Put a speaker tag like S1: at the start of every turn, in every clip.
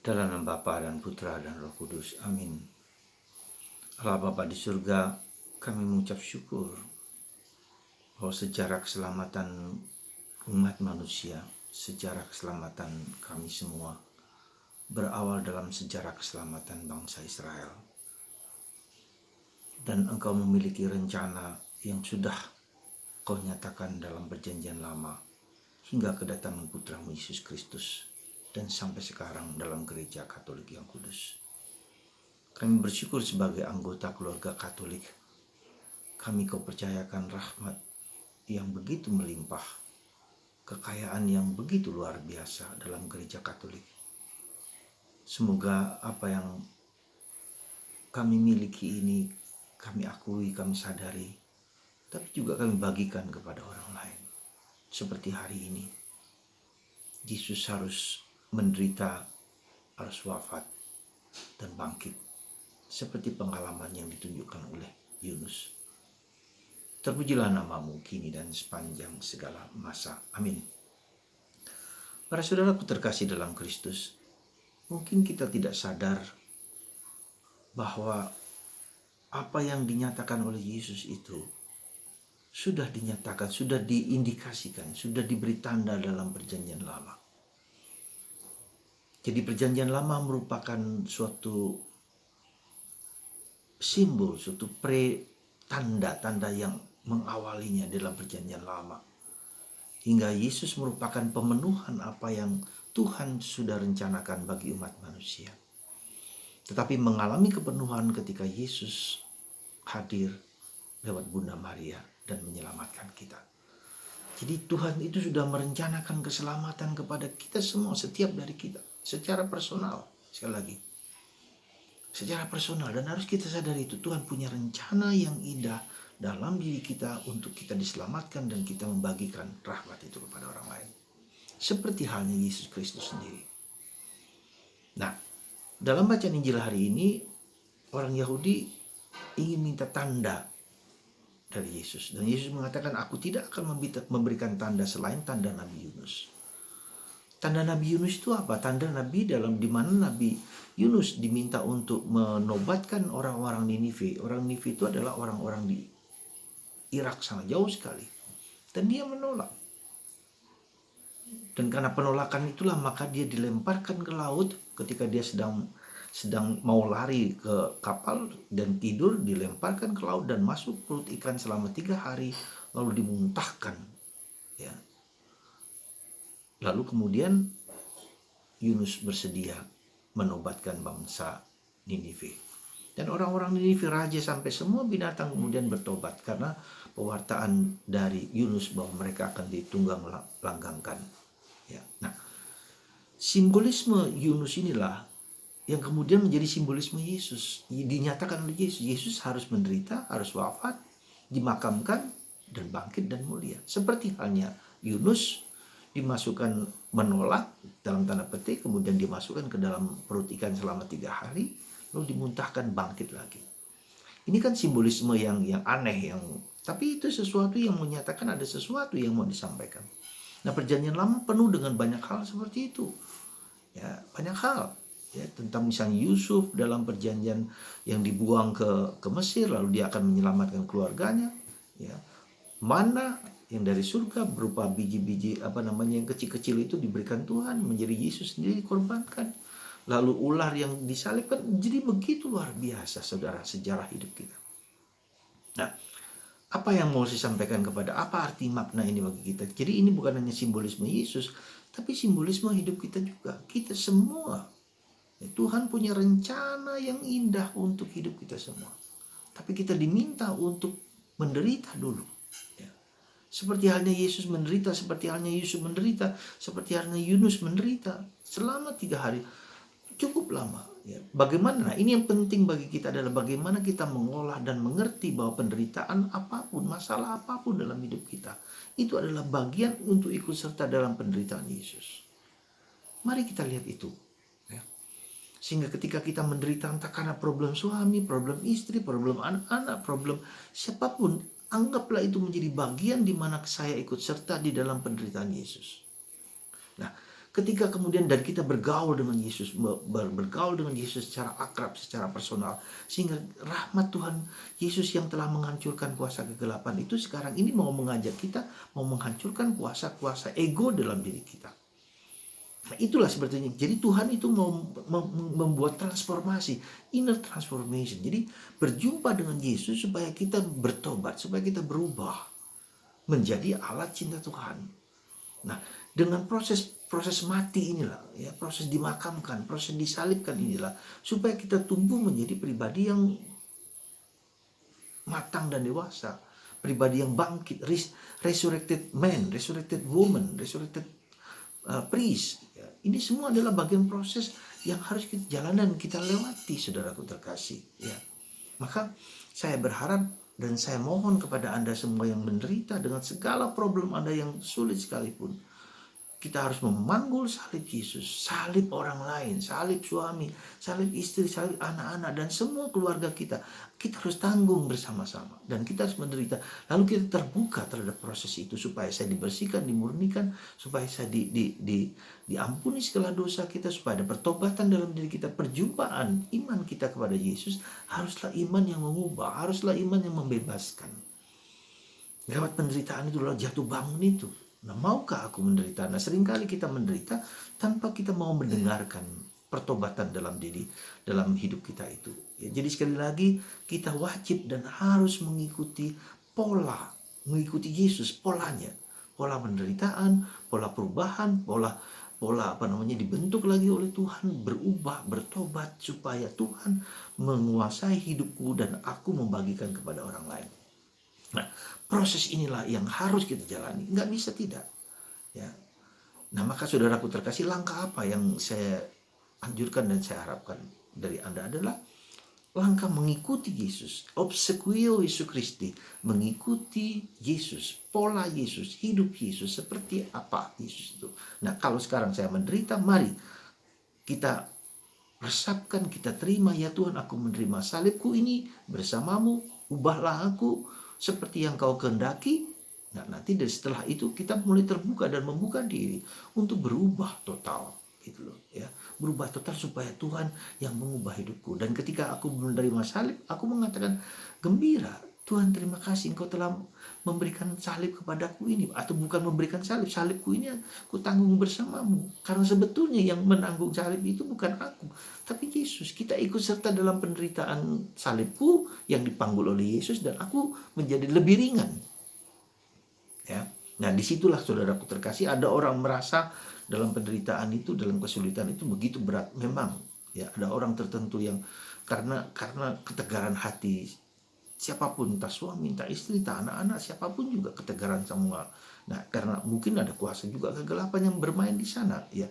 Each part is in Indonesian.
S1: Dalam nama Bapa dan Putra dan Roh Kudus. Amin. Allah Bapa di surga, kami mengucap syukur bahwa sejarah keselamatan umat manusia, sejarah keselamatan kami semua, berawal dalam sejarah keselamatan bangsa Israel. Dan Engkau memiliki rencana yang sudah Kau nyatakan dalam perjanjian lama hingga kedatangan Putramu Yesus Kristus dan sampai sekarang dalam gereja Katolik yang kudus. Kami bersyukur sebagai anggota keluarga Katolik, kami Kau percayakan rahmat yang begitu melimpah, kekayaan yang begitu luar biasa dalam gereja Katolik. Semoga apa yang kami miliki ini kami akui, kami sadari, tapi juga kami bagikan kepada orang lain. Seperti hari ini, Yesus harus menderita, harus wafat dan bangkit, seperti pengalaman yang ditunjukkan oleh Yunus. Terpujilah namamu kini dan sepanjang segala masa. Amin. Para saudaraku terkasih dalam Kristus, mungkin kita tidak sadar bahwa apa yang dinyatakan oleh Yesus itu sudah dinyatakan, sudah diindikasikan, sudah diberi tanda dalam perjanjian lama. Jadi perjanjian lama merupakan suatu simbol, suatu tanda-tanda yang mengawalinya dalam perjanjian lama. Hingga Yesus merupakan pemenuhan apa yang Tuhan sudah rencanakan bagi umat manusia. Tetapi mengalami kepenuhan ketika Yesus hadir lewat Bunda Maria dan menyelamatkan kita. Jadi Tuhan itu sudah merencanakan keselamatan kepada kita semua, setiap dari kita, secara personal. Sekali lagi, secara personal, dan harus kita sadari itu Tuhan punya rencana yang indah dalam diri kita untuk kita diselamatkan dan kita membagikan rahmat itu kepada orang lain. Seperti halnya Yesus Kristus sendiri. Nah, dalam bacaan Injil hari ini, orang Yahudi ingin minta tanda dari Yesus. Dan Yesus mengatakan, aku tidak akan memberikan tanda selain tanda Nabi Yunus. Tanda Nabi Yunus itu apa? Tanda Nabi di mana Nabi Yunus diminta untuk menobatkan orang-orang Ninive. Orang Ninive itu adalah orang-orang di Irak, sangat jauh sekali. Dan dia menolak. Dan karena penolakan itulah maka dia dilemparkan ke laut ketika dia sedang mau lari ke kapal dan tidur, dilemparkan ke laut dan masuk perut ikan selama 3 hari lalu dimuntahkan. Ya. Lalu kemudian Yunus bersedia menobatkan bangsa Ninive. Dan orang-orang Ninive, raja sampai semua binatang kemudian bertobat karena pewartaan dari Yunus bahwa mereka akan ditunggang langgangkan. Ya. Nah, simbolisme Yunus inilah yang kemudian menjadi simbolisme Yesus. Dinyatakan oleh Yesus, Yesus harus menderita, harus wafat, dimakamkan, dan bangkit dan mulia. Seperti halnya Yunus dimasukkan menolak dalam tanda petik, kemudian dimasukkan ke dalam perut ikan selama 3 hari, lalu dimuntahkan bangkit lagi. Ini kan simbolisme yang aneh, tapi itu sesuatu yang menyatakan ada sesuatu yang mau disampaikan. Nah, perjanjian lama penuh dengan banyak hal seperti itu. Ya, banyak hal. Ya, tentang misalnya Yusuf dalam perjanjian yang dibuang ke Mesir, lalu dia akan menyelamatkan keluarganya. Ya, mana yang dari surga berupa biji-biji yang kecil-kecil itu diberikan Tuhan, menjadi Yesus sendiri dikorbankan. Lalu ular yang disalibkan. Jadi begitu luar biasa, saudara, sejarah hidup kita. Nah, apa yang mau saya sampaikan apa arti makna ini bagi kita? Jadi ini bukan hanya simbolisme Yesus, tapi simbolisme hidup kita juga. Kita semua, Tuhan punya rencana yang indah untuk hidup kita semua. Tapi kita diminta untuk menderita dulu. Ya. Seperti halnya Yesus menderita, seperti halnya Yusuf menderita, seperti halnya Yunus menderita selama 3 hari. Cukup lama. Ya. Bagaimana? Nah, ini yang penting bagi kita adalah bagaimana kita mengolah dan mengerti bahwa penderitaan apapun, masalah apapun dalam hidup kita, itu adalah bagian untuk ikut serta dalam penderitaan Yesus. Mari kita lihat itu. Ya. Sehingga ketika kita menderita entah karena problem suami, problem istri, problem anak-anak, problem siapapun, anggaplah itu menjadi bagian di mana saya ikut serta di dalam penderitaan Yesus. Nah, ketika kemudian dan kita bergaul dengan Yesus, bergaul dengan Yesus secara akrab, secara personal, sehingga rahmat Tuhan Yesus yang telah menghancurkan kuasa kegelapan itu sekarang ini mau mengajak kita, mau menghancurkan kuasa-kuasa ego dalam diri kita. Nah, itulah sebetulnya. Jadi Tuhan itu mau membuat transformasi, inner transformation. Jadi berjumpa dengan Yesus supaya kita bertobat, supaya kita berubah menjadi alat cinta Tuhan. Nah, dengan proses mati inilah, ya, proses dimakamkan, proses disalibkan inilah, supaya kita tumbuh menjadi pribadi yang matang dan dewasa, pribadi yang bangkit, resurrected man, resurrected woman, resurrected priest. Ya, ini semua adalah bagian proses yang harus kita jalankan, kita lewati, saudaraku terkasih. Ya, maka saya berharap dan saya mohon kepada Anda semua yang menderita dengan segala problem Anda yang sulit sekalipun, kita harus memanggul salib Yesus, salib orang lain, salib suami, salib istri, salib anak-anak, dan semua keluarga kita. Kita harus tanggung bersama-sama, dan kita harus menderita. Lalu kita terbuka terhadap proses itu, supaya saya dibersihkan, dimurnikan, supaya saya diampuni segala dosa kita, supaya ada pertobatan dalam diri kita. Perjumpaan iman kita kepada Yesus haruslah iman yang mengubah, haruslah iman yang membebaskan. Lewat penderitaan itu, lewat jatuh bangun itu. Nah, maukah aku menderita? Nah, seringkali kita menderita tanpa kita mau mendengarkan pertobatan dalam hidup kita itu. Ya, jadi sekali lagi kita wajib dan harus mengikuti mengikuti Yesus, polanya, pola penderitaan, pola perubahan, pola dibentuk lagi oleh Tuhan, berubah, bertobat supaya Tuhan menguasai hidupku dan aku membagikan kepada orang lain. Nah, proses inilah yang harus kita jalani, nggak bisa tidak. Ya. Nah, maka saudaraku terkasih, langkah apa yang saya anjurkan dan saya harapkan dari Anda adalah langkah mengikuti Yesus, obsequio Yesus Kristi, mengikuti Yesus, pola Yesus, hidup Yesus, seperti apa Yesus itu. Nah, kalau sekarang saya menderita, mari kita resapkan, kita terima, ya Tuhan, aku menerima salibku ini bersamamu, ubahlah aku seperti yang kau kehendaki. Nah, nanti dari setelah itu kita mulai terbuka dan membuka diri untuk berubah total, gitu loh, ya, berubah total supaya Tuhan yang mengubah hidupku. Dan ketika aku menerima salib, aku mengatakan gembira, Tuhan terima kasih Engkau telah memberikan salib kepadaku ini. Atau bukan memberikan salib, salibku ini aku tanggung bersamamu. Karena sebetulnya yang menanggung salib itu bukan aku, tapi Yesus. Kita ikut serta dalam penderitaan salibku yang dipanggul oleh Yesus, dan aku menjadi lebih ringan. Ya. Nah, disitulah saudaraku terkasih, ada orang merasa dalam penderitaan itu, dalam kesulitan itu begitu berat. Memang, ya, ada orang tertentu yang karena ketegaran hati, siapapun, entah suami, entah istri, entah anak-anak, siapapun juga ketegaran semua. Nah, karena mungkin ada kuasa juga kegelapan yang bermain di sana, ya,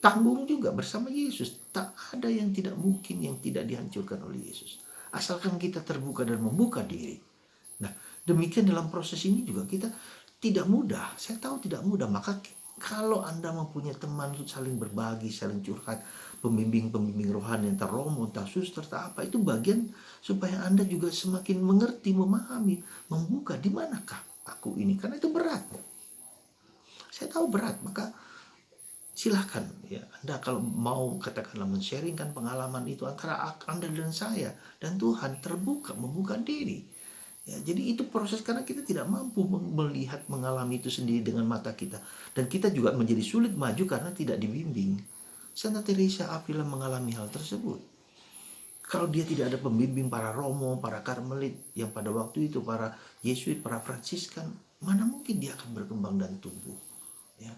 S1: tanggung juga bersama Yesus. Tak ada yang tidak mungkin yang tidak dihancurkan oleh Yesus, asalkan kita terbuka dan membuka diri. Nah, demikian dalam proses ini juga kita tidak mudah. Saya tahu tidak mudah. Maka kalau Anda mempunyai teman untuk saling berbagi, saling curhat, pembimbing rohani, entah romo, entah suster, entah apa, itu bagian supaya Anda juga semakin mengerti, memahami, membuka di manakah aku ini, karena itu berat. Saya tahu berat, maka silahkan, ya, Anda kalau mau katakanlah men-sharingkan pengalaman itu antara Anda dan saya dan Tuhan, terbuka, membuka diri. Ya, jadi itu proses, karena kita tidak mampu melihat, mengalami itu sendiri dengan mata kita, dan kita juga menjadi sulit maju karena tidak dibimbing. Santa Teresa Avila mengalami hal tersebut. Kalau dia tidak ada pembimbing, para romo, para karmelit yang pada waktu itu, para Yesuit, para Fransiskan, mana mungkin dia akan berkembang dan tumbuh. Ya.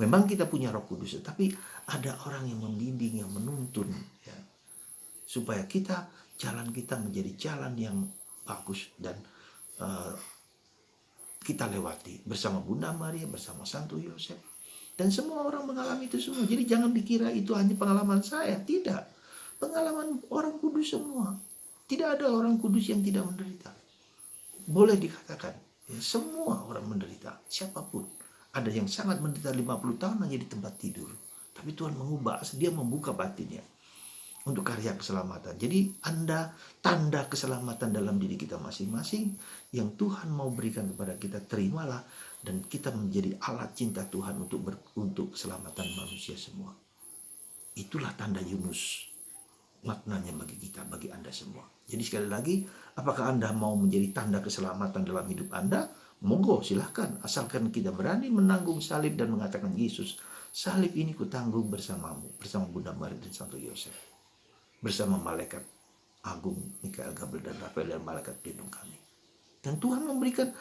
S1: Memang kita punya Roh Kudus, tapi ada orang yang membimbing, yang menuntun, ya, supaya jalan kita menjadi jalan yang bagus dan kita lewati bersama Bunda Maria, bersama Santo Yosef, dan semua orang mengalami itu semua. Jadi jangan dikira itu hanya pengalaman saya, tidak. Pengalaman orang kudus semua. Tidak ada orang kudus yang tidak menderita. Boleh dikatakan, ya, semua orang menderita, siapapun. Ada yang sangat menderita 50 tahun hanya di tempat tidur, tapi Tuhan mengubah, dia membuka batinnya. untuk karya keselamatan. Jadi Anda tanda keselamatan dalam diri kita masing-masing yang Tuhan mau berikan kepada kita, terimalah, dan kita menjadi alat cinta Tuhan untuk keselamatan manusia semua. Itulah tanda Yunus, maknanya bagi kita, bagi Anda semua. Jadi sekali lagi, apakah Anda mau menjadi tanda keselamatan dalam hidup Anda? Monggo, silahkan. Asalkan kita berani menanggung salib dan mengatakan, Yesus, salib ini kutanggung bersamamu, bersama Bunda Maria dan Santo Yosef, bersama malaikat agung Mikael, Gabriel, dan Rafael, dan malaikat pelindung kami. Dan Tuhan memberikan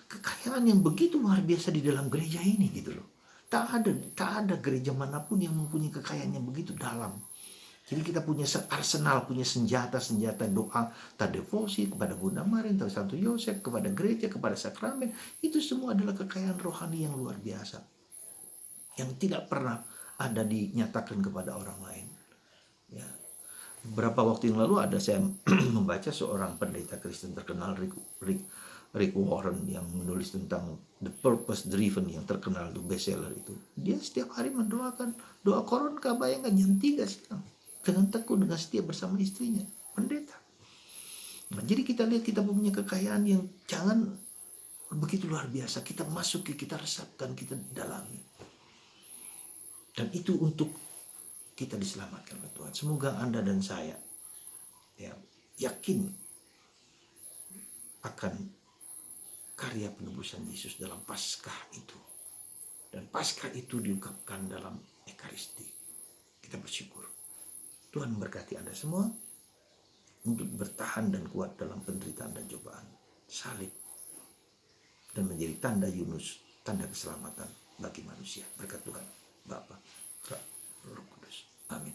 S1: kekayaan yang begitu luar biasa di dalam gereja ini gitu loh. Tak ada gereja manapun yang mempunyai kekayaan yang begitu dalam. Jadi kita punya arsenal, punya senjata doa, devosi kepada Bunda Maria, kepada Santo Yosef, kepada gereja, kepada sakramen. Itu semua adalah kekayaan rohani yang luar biasa, yang tidak pernah ada dinyatakan kepada orang lain. Ya. Beberapa waktu yang lalu ada saya membaca seorang pendeta Kristen terkenal, Rick Warren, yang menulis tentang The Purpose Driven, yang terkenal, itu bestseller itu. Dia setiap hari mendoakan, doa koron bayangkan jam 3 siang, dengan tekun, dengan setia bersama istrinya, pendeta. Nah, jadi kita lihat kita punya kekayaan yang jangan begitu luar biasa. Kita masuki, kita resapkan, kita dalami. Dan itu untuk kita diselamatkan oleh Tuhan. Semoga Anda dan saya yakin akan karya penebusan Yesus dalam Paskah itu. Dan Paskah itu diungkapkan dalam Ekaristi. Kita bersyukur. Tuhan memberkati Anda semua untuk bertahan dan kuat dalam penderitaan dan cobaan. Salib dan menjadi tanda Yunus, tanda keselamatan bagi manusia. Berkat Tuhan, Bapa, Roh Kudus. Amin.